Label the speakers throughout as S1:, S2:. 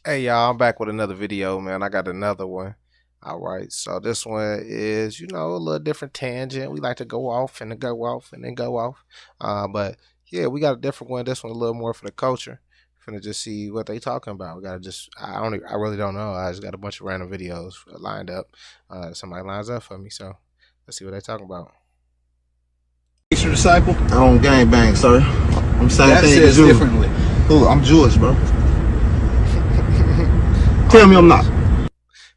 S1: Hey y'all, I'm back with another video, man. I got another one. All right, so this one is, a little different tangent. We like to go off and then go off and then go off. But yeah, we got a different one. This one a little more for the culture. Finna just see what they talking about. We gotta just, I really don't know. I just got a bunch of random videos lined up. Somebody lines up for me, so let's see what they talking about.
S2: Your disciple?
S3: I don't gang bang, sir. I'm saying
S2: That
S3: thing
S2: says
S3: as you.
S2: differently.
S3: Who? I'm Jewish, bro. Tell me I'm not.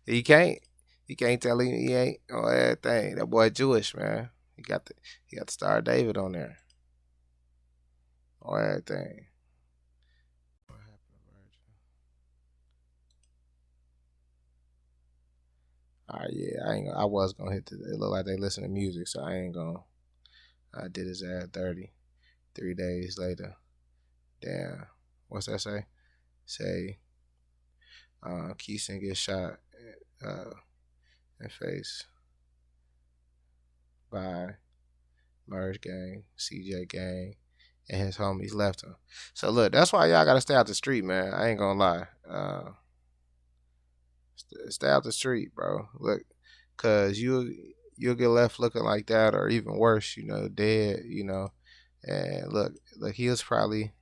S1: He can't. He can't tell him he ain't on everything. That boy Jewish, man. He got the Star of David on there. On everything. Alright, yeah, I was gonna hit it looked like they listen to music, so I ain't gonna. I did his ad 30. 3 days later. Damn. What's that say? Say Keeson gets shot in face by Merge Gang, CJ Gang, and his homies left him. So look, that's why y'all gotta stay out the street, man. I ain't gonna lie. Stay out the street, bro. Look, cause you'll get left looking like that, or even worse, dead. And look, he was probably.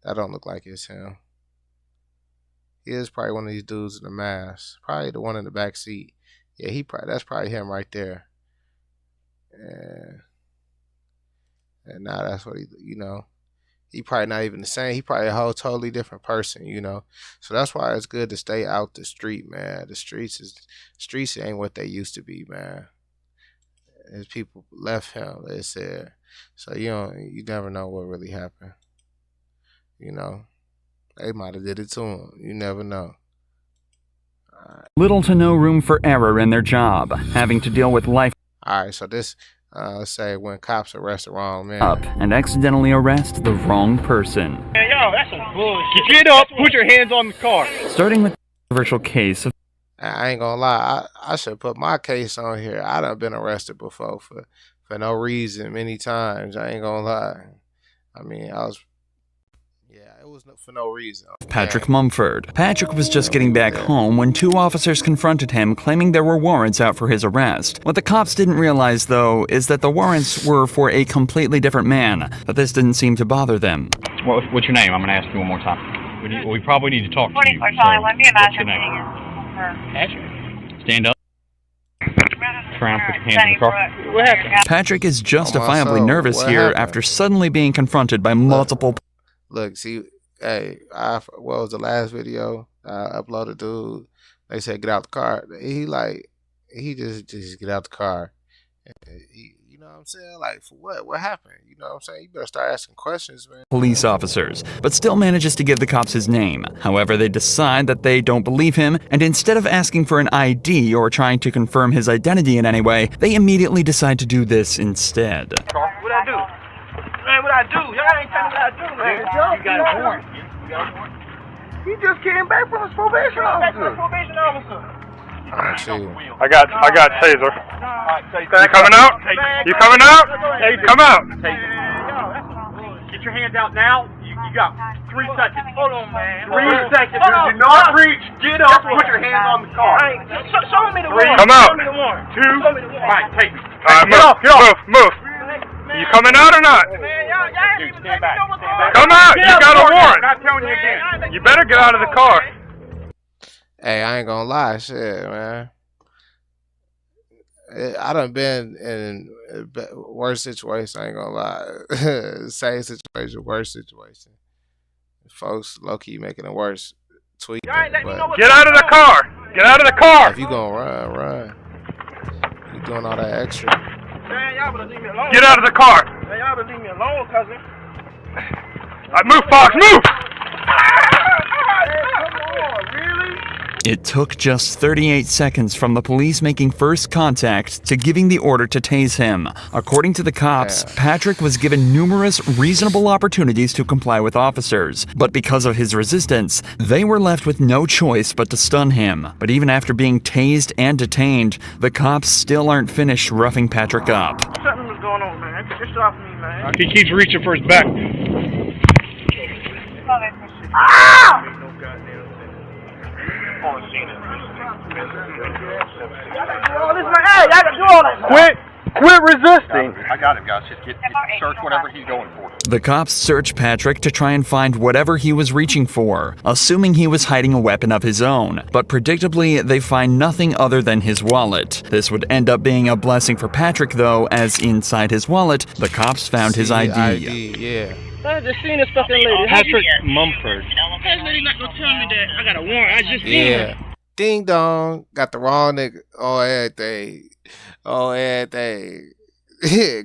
S1: That don't look like it's him. He is probably one of these dudes in the mask. Probably the one in the back seat. Yeah, that's probably him right there. And now that's what he probably not even the same. He probably a whole totally different person, So that's why it's good to stay out the street, man. The streets ain't what they used to be, man. His people left him, they said. So you never know what really happened. They might have did it to him. You never know.
S4: Little to no room for error in their job, having to deal with life
S1: All right, so this, let's say when cops arrest the wrong man.
S4: up and accidentally arrest the wrong person.
S5: Hey, yo, that's some bullshit. Get up, put your hands on the car.
S4: Starting with the controversial case of
S1: I ain't gonna lie, I should put my case on here. I done been arrested before for no reason many times. I ain't gonna lie. I mean, it was for no reason.
S4: Patrick Mumford. Patrick was just getting back home when two officers confronted him, claiming there were warrants out for his arrest. What the cops didn't realize, though, is that the warrants were for a completely different man, but this didn't seem to bother them.
S5: What's your name? I'm going to ask you one more time. We probably need to talk to you. What's your name? Patrick. Stand up. Turn around, put your hands in the car. What happened?
S4: Patrick is justifiably nervous here after suddenly being confronted by multiple...
S1: Look, see, hey, what was the last video I uploaded, dude? They said get out the car. He just get out the car. You know what I'm saying? Like, for what? What happened? You know what I'm saying? You better start asking questions, man.
S4: Police officers, but still manages to give the cops his name. However, they decide that they don't believe him, and instead of asking for an ID or trying to confirm his identity in any way, they immediately decide to do this instead.
S5: What I do? Man, what I do? Y'all ain't telling me what I do, man. You got a warrant. You got a warrant?
S3: He just came back from his probation officer.
S6: I got taser. You coming out? You coming out? Come out.
S5: Get your hands out now. You got 3 seconds. Hold on, man.
S3: 3 seconds. Do not reach. Get up. Put your hands on the car.
S5: Show me the warrant.
S6: Come out.
S5: Show me the warrant.
S6: 2.
S5: Show me the warrant. All right, take me.
S6: Move. You coming out or not?
S5: Dude, stand back.
S6: Come out. You got a warrant.
S5: I'm not telling you again.
S6: You better get out of the car.
S1: Hey, I ain't gonna lie, shit, man. I done been in worse situations. I ain't gonna lie. Same situation, worse situation. Folks, low key making it worse. Tweet.
S6: Get out of the car. Get out of the car.
S1: If you gonna run. You doing all that extra.
S5: Man, y'all better leave me alone.
S6: Get out of the car.
S5: Man, y'all better leave me alone, cousin.
S6: Move, Fox. Move.
S4: It took just 38 seconds from the police making first contact to giving the order to tase him. According to the cops, Patrick was given numerous reasonable opportunities to comply with officers, but because of his resistance, they were left with no choice but to stun him. But even after being tased and detained, the cops still aren't finished roughing Patrick up.
S5: Something was going on, man. Get this off me, man.
S6: He keeps reaching for his back. Quit resisting. I got him, guys. Just search whatever he's going for.
S4: The cops search Patrick to try and find whatever he was reaching for, assuming he was hiding a weapon of his own. But predictably, they find nothing other than his wallet. This would end up being a blessing for Patrick, though, as inside his wallet, the cops found his ID.
S1: Yeah.
S3: I just seen this fucking lady.
S6: Patrick Mumford.
S3: This lady not gonna tell me that I got a warrant. I just seen her.
S1: Ding dong. Got the wrong nigga. Oh, everything.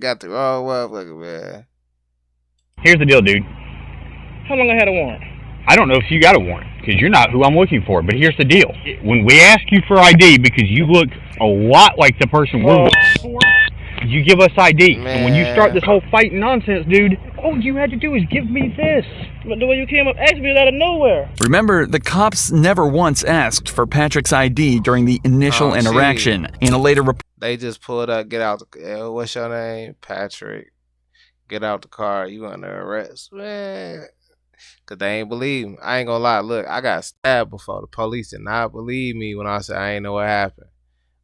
S1: Got the wrong motherfucker, man.
S5: Here's the deal, dude.
S3: How long I had a warrant?
S5: I don't know if you got a warrant, because you're not who I'm looking for. But here's the deal. When we ask you for ID, because you look a lot like the person we're looking for, you give us ID.
S1: Man.
S5: And when you start this whole fighting nonsense, dude, all you had to do is give me this.
S3: But the way you came up asked me out of nowhere.
S4: Remember, the cops never once asked for Patrick's ID during the initial interaction. In a later report,
S1: they just pulled up, get out the what's your name? Patrick. Get out the car, you under arrest. Man. Cause they ain't believe me. I ain't gonna lie. Look, I got stabbed before. The police did not believe me when I said I ain't know what happened.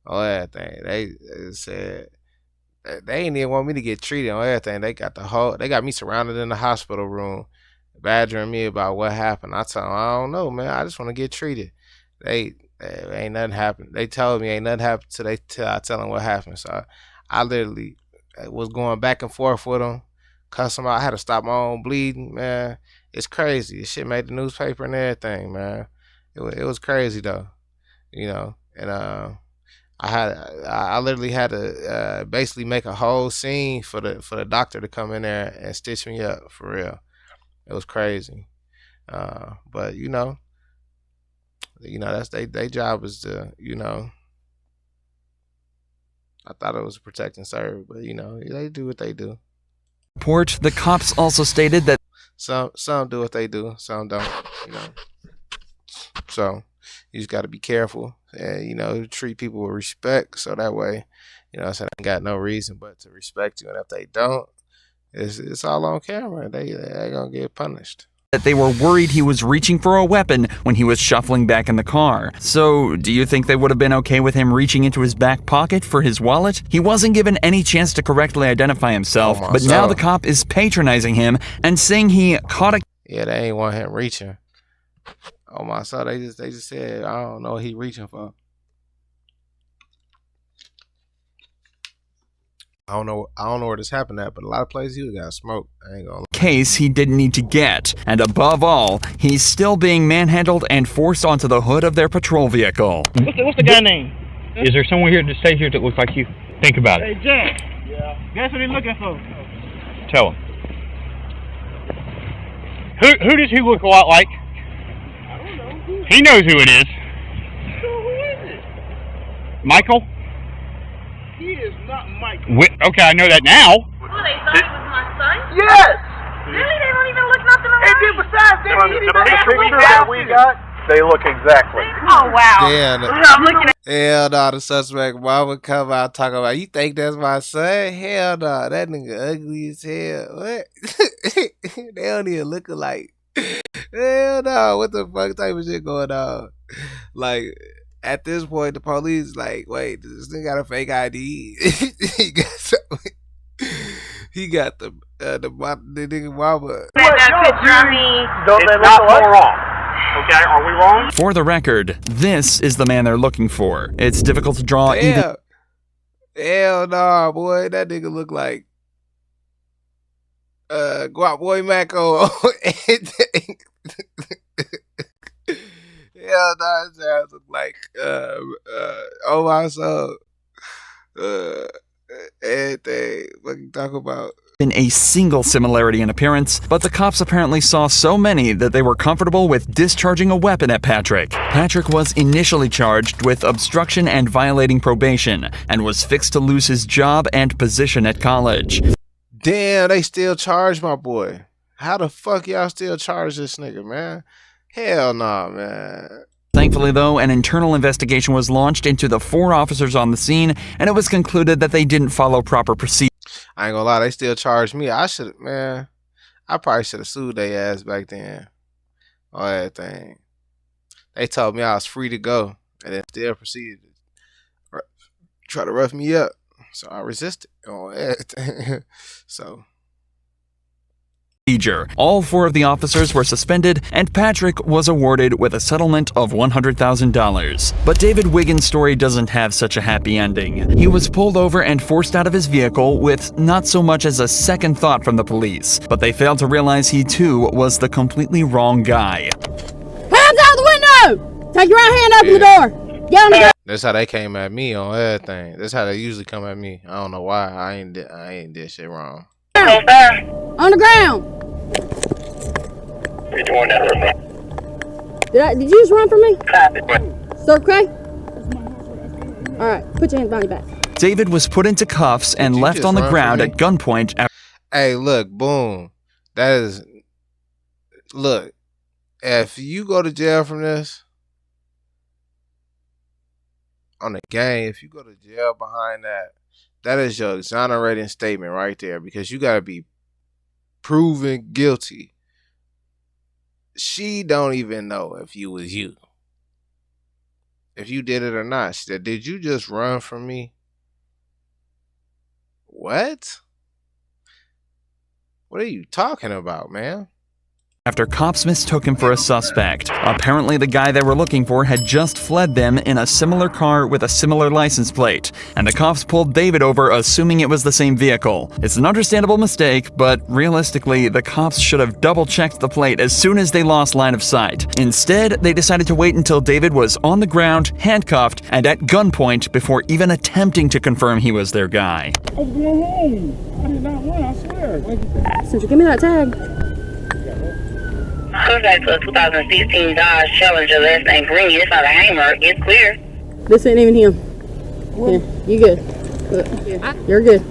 S1: Oh, everything. They said they ain't even want me to get treated on everything. They got me surrounded in the hospital room, badgering me about what happened. I told them, I don't know, man. I just want to get treated. Ain't nothing happened. They told me ain't nothing happened till I tell them what happened. So I literally was going back and forth with them, cuss them out. I had to stop my own bleeding, man. It's crazy. This shit made the newspaper and everything, man. It was crazy though, you know. And I literally had to basically make a whole scene for the doctor to come in there and stitch me up for real. It was crazy. But you know that's they job is to, you know. I thought it was protect and serve, but you know they do what they do.
S4: the cops also stated that
S1: Some do what they do, some don't, you know. So you just got to be careful and, you know, treat people with respect. So that way, you know, I said I got no reason but to respect you. And if they don't, it's all on camera. They gonna get punished.
S4: that they were worried he was reaching for a weapon when he was shuffling back in the car. So, do you think they would have been okay with him reaching into his back pocket for his wallet? He wasn't given any chance to correctly identify himself, but now the cop is patronizing him and saying he caught a...
S1: Yeah, they ain't want him reaching. Oh my soul, they just said, I don't know what he reaching for. I don't know where this happened at, but a lot of places you got smoke. I ain't gonna lie.
S4: Case he didn't need to get, and above all, he's still being manhandled and forced onto the hood of their patrol vehicle.
S3: What's the guy name?
S5: Is there someone here to stay here that looks like you? Think about it.
S3: Hey, Jack. Yeah. That's what he's looking for.
S5: Tell him. Who does he look a lot like?
S3: I don't know.
S5: He knows who it is.
S3: So who is it?
S5: Michael?
S3: He is not Michael.
S5: Okay, I know that now.
S7: Oh, they thought it was my son?
S3: Yes!
S7: Really? They don't even look nothing alike?
S3: And then besides that, he
S6: The picture that we got, they look exactly.
S7: Oh, wow.
S1: Damn.
S7: I'm looking at...
S1: Hell no, the suspect mama come out talking about, you think that's my son? Hell no, that nigga ugly as hell. What? They don't even look alike. Hell no, what the fuck type of shit going on? Like, at this point, the police like, wait, does this nigga got a fake ID? he got the nigga mama.
S7: That picture of me.
S6: It's not far off. Okay, are we wrong?
S4: For the record, this is the man they're looking for. It's difficult to draw even...
S1: Hell no, boy. That nigga look like Guap Boy Mako. Hell no, his ass look like oh my soul. Everything. What you talk about?
S4: in a single similarity in appearance, but the cops apparently saw so many that they were comfortable with discharging a weapon at Patrick. Patrick was initially charged with obstruction and violating probation, and was fixed to lose his job and position at college.
S1: Damn, they still charge my boy. How the fuck y'all still charge this nigga, man? Hell nah, man.
S4: Thankfully, though, an internal investigation was launched into the 4 officers on the scene, and it was concluded that they didn't follow proper procedures.
S1: I ain't gonna lie, they still charged me. I probably should have sued their ass back then. All that thing. They told me I was free to go, and then still proceeded to try to rough me up. So I resisted on everything. So
S4: All 4 of the officers were suspended, and Patrick was awarded with a settlement of $100,000. But David Wiggins' story doesn't have such a happy ending. He was pulled over and forced out of his vehicle with not so much as a second thought from the police, but they failed to realize he too was the completely wrong guy.
S8: Hands out the window! Take your right hand, open the door. Get on the ground.
S1: that's how they came at me on everything. That's how they usually come at me. I don't know why. I ain't did shit wrong.
S8: On the ground. Did you just run from me? So okay? Alright, put your hands behind your back.
S4: David was put into cuffs and left on the ground at gunpoint.
S1: Hey, look, boom. That is, look, if you go to jail from this, on the gang, if you go to jail behind that, that is your exonerating statement right there, because you got to be proven guilty. She don't even know if you was you. If you did it or not. She said, did you just run from me? What? What are you talking about, man?
S4: After cops mistook him for a suspect. Apparently the guy they were looking for had just fled them in a similar car with a similar license plate, and the cops pulled David over assuming it was the same vehicle. It's an understandable mistake, but realistically, the cops should have double-checked the plate as soon as they lost line of sight. Instead, they decided to wait until David was on the ground, handcuffed, and at gunpoint before even attempting to confirm he was their guy.
S3: I was going home. I did not run, I swear.
S8: Since you give me that tag.
S7: Contact to a 2016 Dodge Challenger, last name Green. It's not a Hammer. It's clear.
S8: This ain't even him. Yeah, you good. You're good.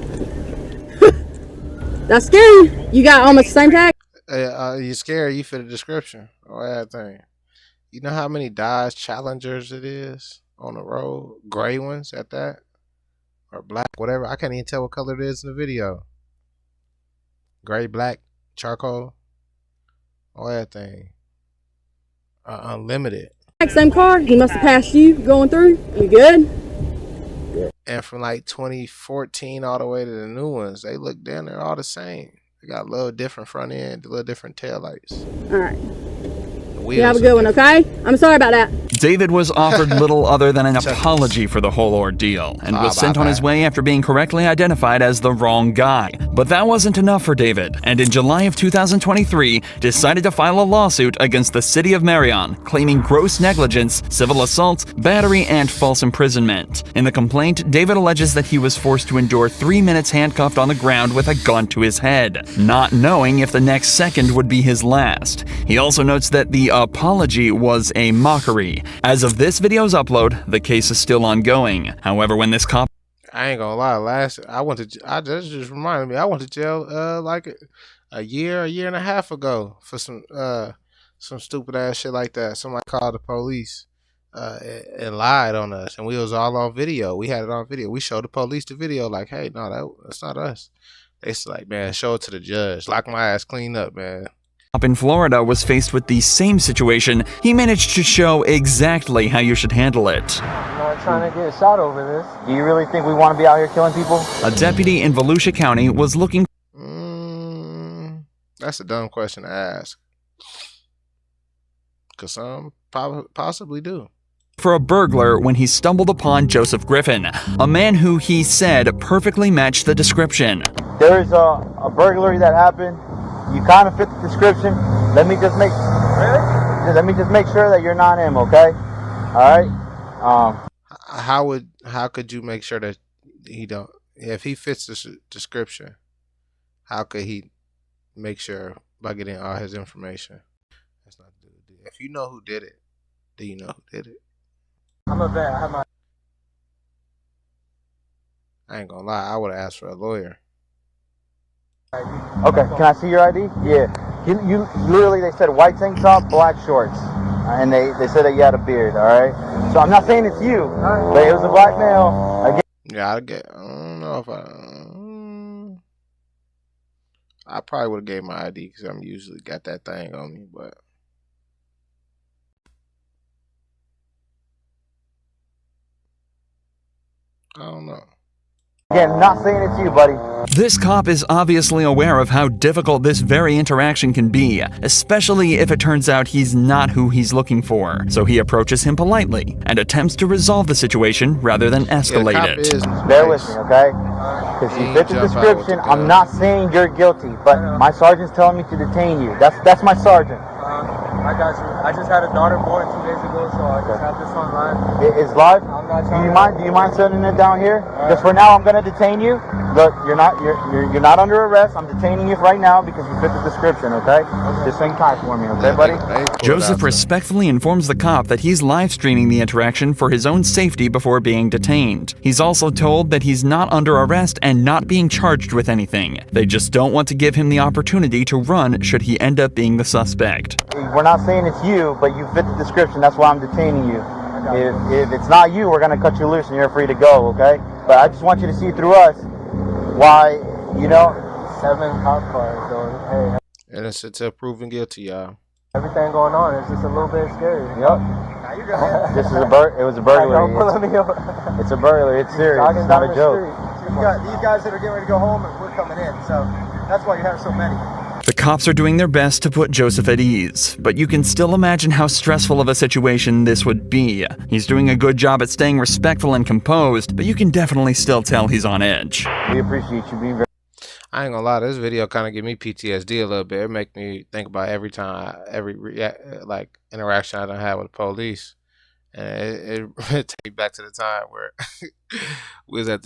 S8: That's scary. You got almost the same tag?
S1: You scared? You fit the description or everything. You know how many Dodge Challengers it is on the road? Gray ones at that? Or black, whatever. I can't even tell what color it is in the video. Gray, black, charcoal. All that thing. Unlimited.
S8: Same car. He must have passed you going through. You good?
S1: And from like 2014 all the way to the new ones, they look down there all the same. They got a little different front end, a little different tail lights.
S8: All right. You have a good one, okay? I'm sorry about that.
S4: David was offered little other than an apology for the whole ordeal and was sent on his way after being correctly identified as the wrong guy. But that wasn't enough for David, and in July of 2023, decided to file a lawsuit against the city of Marion, claiming gross negligence, civil assault, battery, and false imprisonment. In the complaint, David alleges that he was forced to endure 3 minutes handcuffed on the ground with a gun to his head, not knowing if the next second would be his last. He also notes that the apology was a mockery. As of this video's upload, the case is still ongoing. However, when this cop
S1: I ain't gonna lie, I just reminded me, I went to jail like a year and a half ago for some stupid ass shit like that. Somebody called the police and lied on us, and we was all on video. We had it on video. We showed the police the video, like, hey, no, that's not us. They was like, man, show it to the judge. Lock my ass clean up, man.
S4: in Florida was faced with the same situation, he managed to show exactly how you should handle it.
S9: I'm not trying to get shot over this. Do you really think we want to be out here killing people?
S4: A deputy in Volusia County was looking.
S1: That's a dumb question to ask. Because some possibly do.
S4: For a burglar when he stumbled upon Joseph Griffin, a man who he said perfectly matched the description.
S9: There's a burglary that happened. You kind of fit the description. Let me just make sure that you're not him, okay? All right.
S1: How could you make sure that he don't? If he fits the description, how could he make sure by getting all his information? That's not the deal. If you know who did it, do you know who did it?
S9: I'm a vet. I have my.
S1: I ain't gonna lie. I would have asked for a lawyer.
S9: Okay, can I see your ID? Yeah. You literally, they said white tank top, black shorts. And they said that you had a beard, all right? So I'm not saying it's you, but it was a black male. Again.
S1: Yeah, I don't know if I probably would have gave my ID because I'm usually got that thing on me, but I don't know.
S9: Again, not saying it's you, buddy.
S4: This cop is obviously aware of how difficult this very interaction can be, especially if it turns out he's not who he's looking for. So he approaches him politely and attempts to resolve the situation rather than escalate it.
S9: Bear with me, okay? Because you fit the description. I'm not saying you're guilty, but my sergeant's telling me to detain you. That's my sergeant.
S10: I got you. I just had a daughter born 2 days ago, so I just have this online.
S9: It's live? Do you mind sending it down here? Just for now, I'm gonna detain you. Look, you're not under arrest. I'm detaining you right now because you fit the description, okay? Just hang tight for me, okay, buddy?
S4: Joseph respectfully informs the cop that he's live streaming the interaction for his own safety before being detained. He's also told that he's not under arrest and not being charged with anything. They just don't want to give him the opportunity to run should he end up being the suspect.
S9: We're not saying it's you, but you fit the description. That's why I'm detaining you. If it's not you, we're gonna cut you loose and you're free to go, okay? But I just want you to see through us why,
S10: 7 cop cars, so hey.
S1: Innocent till proven guilty, y'all.
S10: Everything going on is just a little bit scary.
S9: Yep. Now you're good. This is it was a burglary. It's a burglary. It's serious. It's not a joke.
S10: You got these guys that are getting ready to go home, and we're coming in, so that's why you have so many.
S4: The cops are doing their best to put Joseph at ease, but you can still imagine how stressful of a situation this would be. He's doing a good job at staying respectful and composed, but you can definitely still tell he's on edge.
S9: We appreciate you being very...
S1: I ain't gonna lie, this video kind of give me PTSD a little bit. It make me think about every interaction I done had with the police. And it take me back to the time where we was at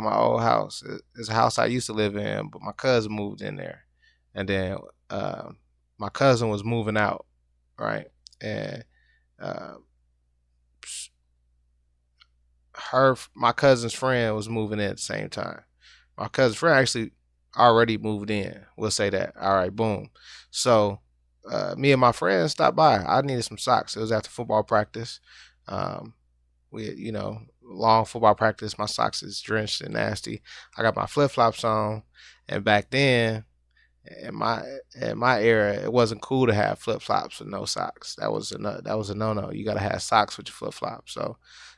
S1: my old house. It's a house I used to live in, but my cousin moved in there. And then my cousin was moving out, right? And my cousin's friend was moving in at the same time. My cousin's friend actually already moved in. We'll say that. All right, boom. So me and my friends stopped by. I needed some socks. It was after football practice. We, long football practice. My socks is drenched and nasty. I got my flip flops on, and back then, in my era, it wasn't cool to have flip flops with no socks. That was a no-no. You gotta have socks with your flip flops. So,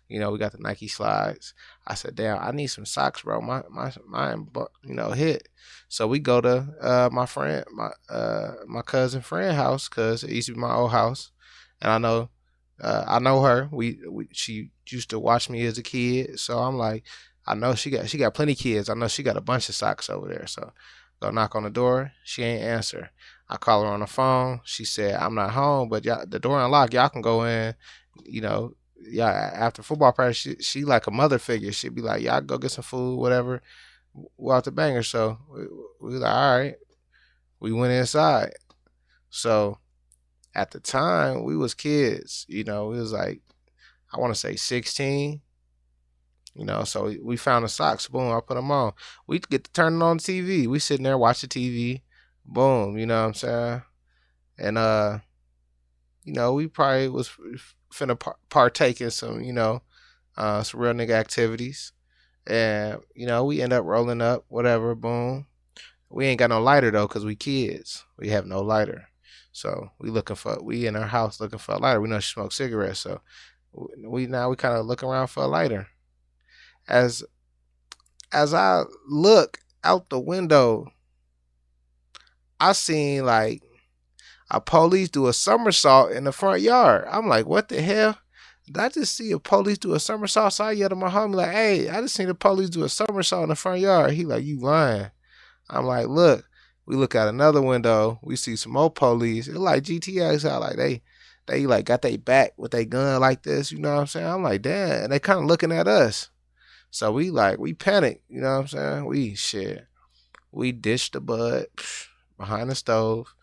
S1: we got the Nike slides. I said, damn, I need some socks, bro. Mine, hit. So we go to my cousin friend house, cause it used to be my old house, and I know her. She used to watch me as a kid, so I'm like, I know she got plenty of kids. I know she got a bunch of socks over there. So go knock on the door. She ain't answer. I call her on the phone. She said, I'm not home, but the door unlocked. Y'all can go in. After football practice, she like a mother figure. She'd be like, y'all go get some food, whatever. We're out the banger. So we was like, all right. We went inside. So at the time, we was kids. We was like, I want to say 16. So we found the socks. Boom, I put them on. We get to turn it on TV. We sitting there watching TV. Boom, you know what I'm saying? And we probably was finna partake in some, some real nigga activities. And, we end up rolling up, whatever, boom. We ain't got no lighter though, cause we kids. We have no lighter. So we in our house looking for a lighter. We know she smokes cigarettes, so we kind of look around for a lighter. As I look out the window, I seen like a police do a somersault in the front yard. I'm like, what the hell? Did I just see a police do a somersault? So I yelled at my homie like, hey, I just seen the police do a somersault in the front yard. He like, you lying. I'm like, look. We look out another window. We see some more police. It's like GTX out. Like they like got their back with their gun like this. You know what I'm saying? I'm like, damn. And they kind of looking at us. So we panic. You know what I'm saying? We ditched the bud behind the stove.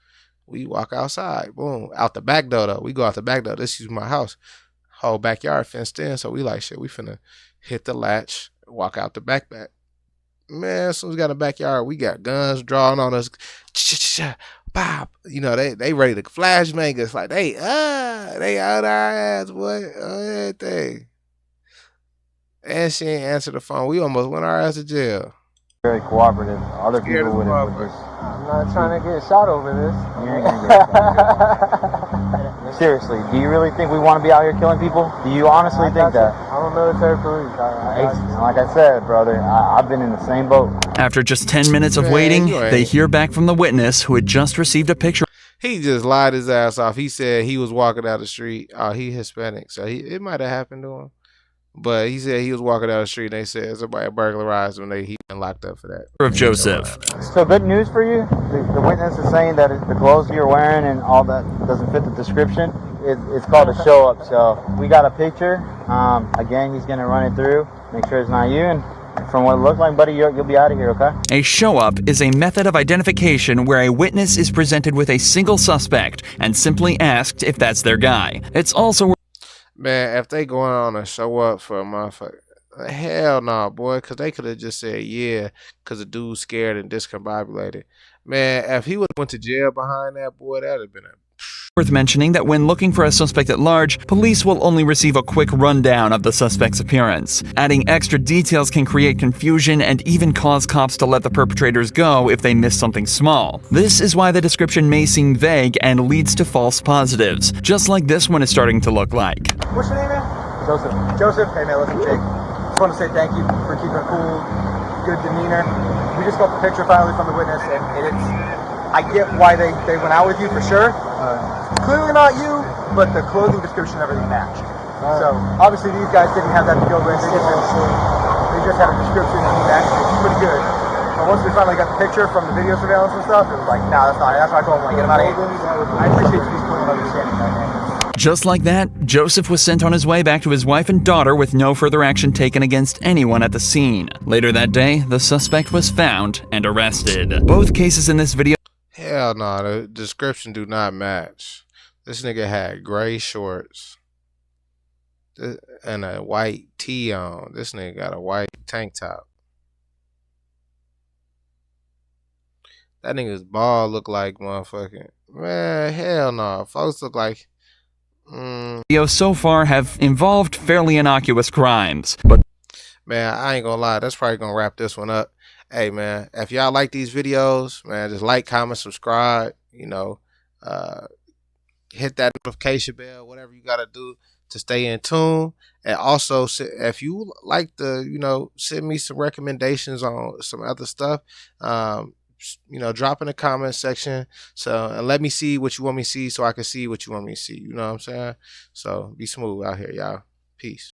S1: We walk outside. Boom. Out the back door though. We go out the back door. This is my house. Whole backyard fenced in. So we like, shit, we finna hit the latch, walk out the back. Man, as soon as we got in the backyard, we got guns drawn on us. Bob. They ready to flash bang us. Like, they out our ass, boy. Everything. And she ain't answer the phone. We almost went our ass to jail.
S9: Very cooperative. Other people wouldn't.
S10: I'm not trying to get shot over this.
S9: You ain't gonna get shot. Seriously, do you really think we want to be out here killing people? Do you honestly think that?
S10: I'm a military police.
S9: Like I said, brother, I've been in the same boat.
S4: After just 10 minutes of waiting, they hear back from the witness who had just received a picture.
S1: He just lied his ass off. He said he was walking down the street. He Hispanic, so it might have happened to him. But he said he was walking down the street and they said somebody burglarized him and he been locked up for that.
S4: Of Joseph.
S9: So good news for you. The witness is saying that the clothes you're wearing and all that doesn't fit the description. It's called a show up. So we got a picture. Again, he's gonna run it through, make sure it's not you. And from what it looks like, buddy, you'll be out of here, okay?
S4: A show-up is a method of identification where a witness is presented with a single suspect and simply asked if that's their guy. It's also...
S1: Man, if they going on a show up for a motherfucker, hell no, boy, because they could have just said yeah, because the dude's scared and discombobulated. Man, if he would have went to jail behind that, boy, that would have been a...
S4: Worth mentioning that when looking for a suspect at large, police will only receive a quick rundown of the suspect's appearance. Adding extra details can create confusion and even cause cops to let the perpetrators go if they miss something small. This is why the description may seem vague and leads to false positives, just like this one is starting to look like.
S10: What's your name, man? Joseph. Joseph? Hey, man, listen, Jake. Just want to say thank you for keeping a cool, good demeanor. We just got the picture finally from the witness, and it's... I get why they went out with you for sure. Clearly not you, but the clothing description and everything matched. So obviously these guys didn't have that to go with. They just had a description and he matched it. Pretty good. But once we finally got the picture from the video surveillance and stuff, it was like, nah, that's not it. That's why I told him, like, get him out of here. I appreciate you just putting understanding that, man.
S4: Just like that, Joseph was sent on his way back to his wife and daughter with no further action taken against anyone at the scene. Later that day, the suspect was found and arrested. Both cases in this video...
S1: Hell no, the description do not match. This nigga had gray shorts and a white tee on. This nigga got a white tank top. That nigga's ball look like motherfucking... Man, hell no. Folks look like...
S4: Videos so far have involved fairly innocuous crimes, but...
S1: Man, I ain't gonna lie. That's probably gonna wrap this one up. Hey, man, if y'all like these videos, man, just like, comment, subscribe, you know, hit that notification bell, whatever you got to do to stay in tune. And also, if you like to, you know, send me some recommendations on some other stuff, you know, drop in the comment section. So, and let me see what you want me to see so I can see what you want me to see. You know what I'm saying? So, be smooth out here, y'all. Peace.